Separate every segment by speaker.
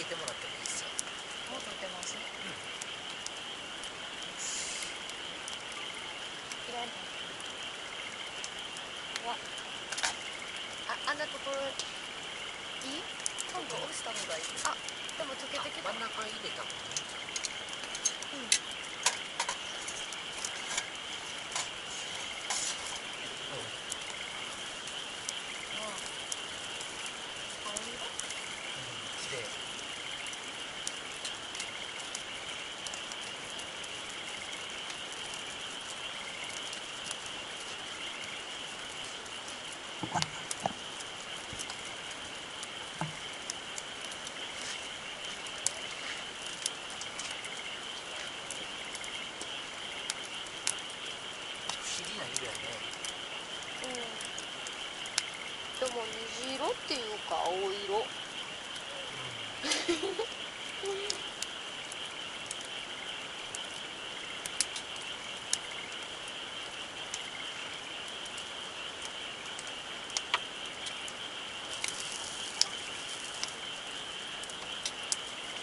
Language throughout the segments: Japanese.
Speaker 1: えてもらってもいいですよ。
Speaker 2: もう撮ってます？いらない。わ、あんなところいい？今度押した方がいい。あ、でも溶けてきた。
Speaker 1: 真ん中入れた方がいいんじゃん。
Speaker 2: うん。青色？
Speaker 1: 綺麗。不思議な色やね。
Speaker 2: でも虹色っていうか青色。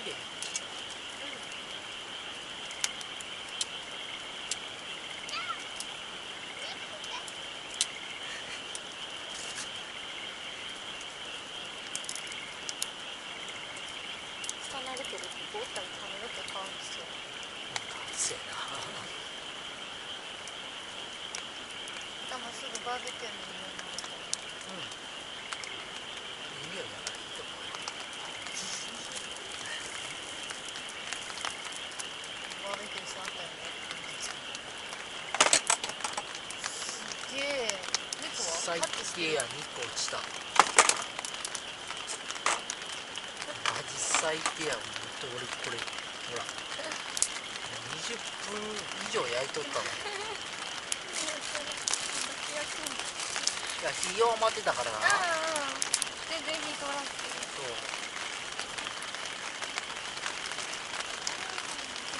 Speaker 1: 綺麗。
Speaker 2: 離れてるとこおったら髪の毛乾きそう。
Speaker 1: そうやな。
Speaker 2: まっすぐバーベキューの匂いになるから。
Speaker 1: いい匂いだからいいと思うよ。
Speaker 2: バーベキューしあったよね。すげえ。猫は
Speaker 1: 最
Speaker 2: カットしてる。
Speaker 1: 低や、2個落ちた。マジ最低や。俺これほら20分以上焼いとったの。いや、火弱まってたからな。
Speaker 2: 全然火通らんくて。
Speaker 1: そう。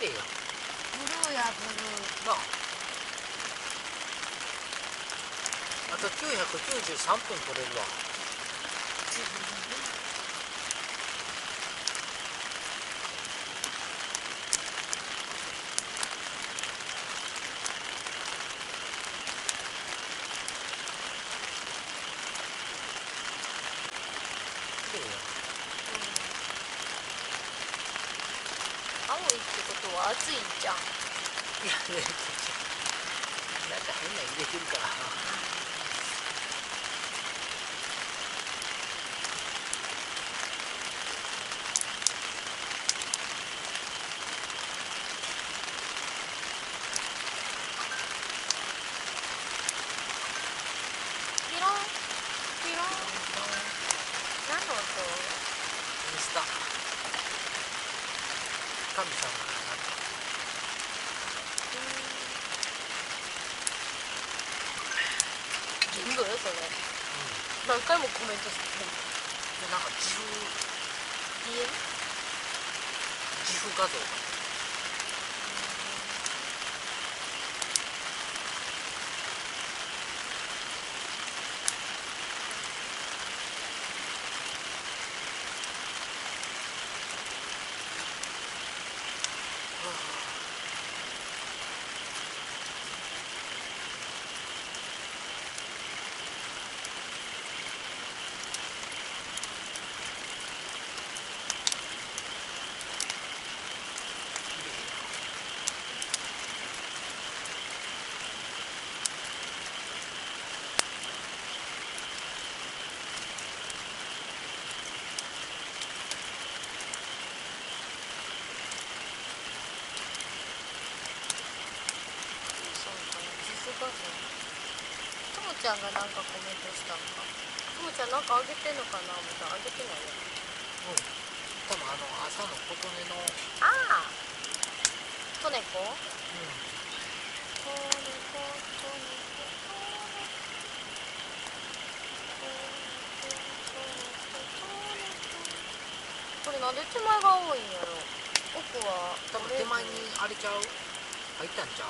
Speaker 1: 綺麗や。
Speaker 2: ブルーやブルー。
Speaker 1: なあ。あと993分取れるわ。綺麗や。
Speaker 2: 青いってことは暑いんじゃん。
Speaker 1: いや、なんか変な入れてるから。
Speaker 2: ピロンピロン。何の音？
Speaker 1: インスタ。神様がなんか。
Speaker 2: 全部それ。何回もコメントしてる。
Speaker 1: で、なんか自負画像が。
Speaker 2: ともちゃんがなんかコメントしたんか。ともちゃんなんかあげてんのかな。またあげてないよ。
Speaker 1: 多分朝の琴音の。
Speaker 2: ああ。とねこ。とねこれなんで手前が多いんやろ。奥は
Speaker 1: 多分手前にあれちゃう。入ったんちゃう。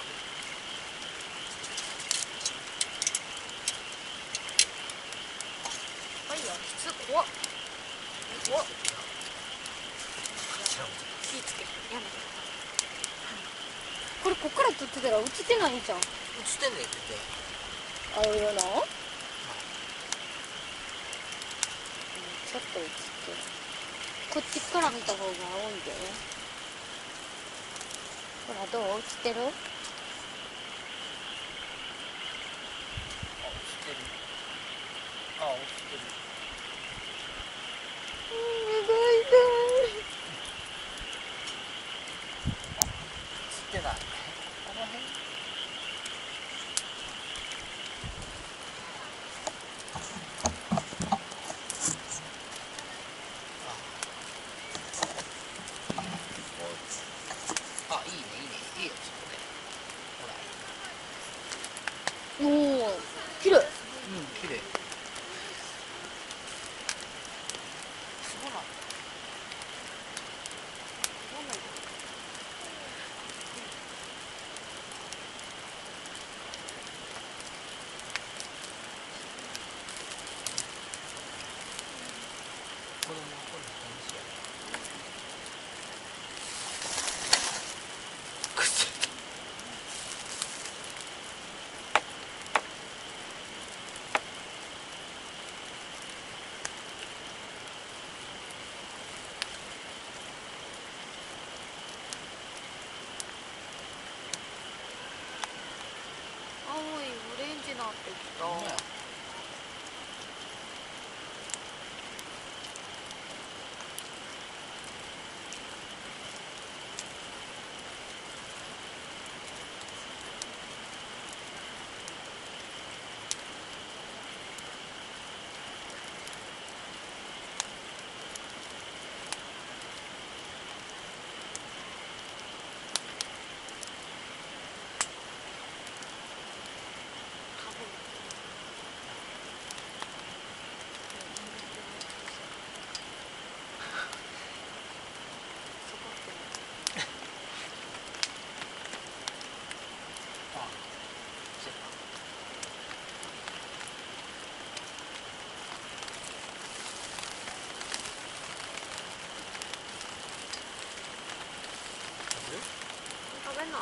Speaker 2: いや、普通怖っ。怖っ。
Speaker 1: 知らん。
Speaker 2: 気つけてやめて。これこっから撮ってたら映ってないんじゃん。
Speaker 1: 映ってんねんって。
Speaker 2: 青色の、ちょっと映ってる。こっちから見た方が青いで。ほらどう映ってる？
Speaker 1: あ、映ってる。あ、映ってる。
Speaker 2: お願いだ。
Speaker 1: 映ってない。この辺。あ、いいね、いいね、いいよ、そこで。ほら。
Speaker 2: おお、綺麗。
Speaker 1: うん、綺麗。そうなの。子供はこれ楽しいやろ。くっせえ。
Speaker 2: 青いオレンジなってきた。
Speaker 1: ほんまや。あ、そうやな。食べる？
Speaker 2: 食べな。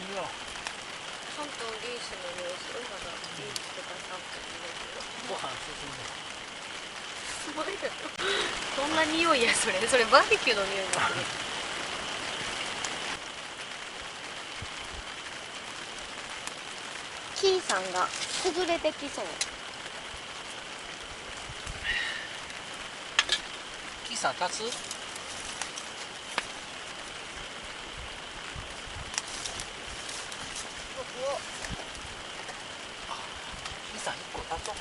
Speaker 1: いいよ。
Speaker 2: ちゃんとリースの匂いする。まだリースとかちゃんと匂いする。
Speaker 1: ご飯進んで。
Speaker 2: すごいだよ。どんな匂いやそれ。それバーベキューの匂いがする。キーさんが崩れてきそう。
Speaker 1: キーさん立つ？キーさん1個立とう。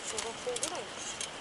Speaker 2: 小学校ぐらいです。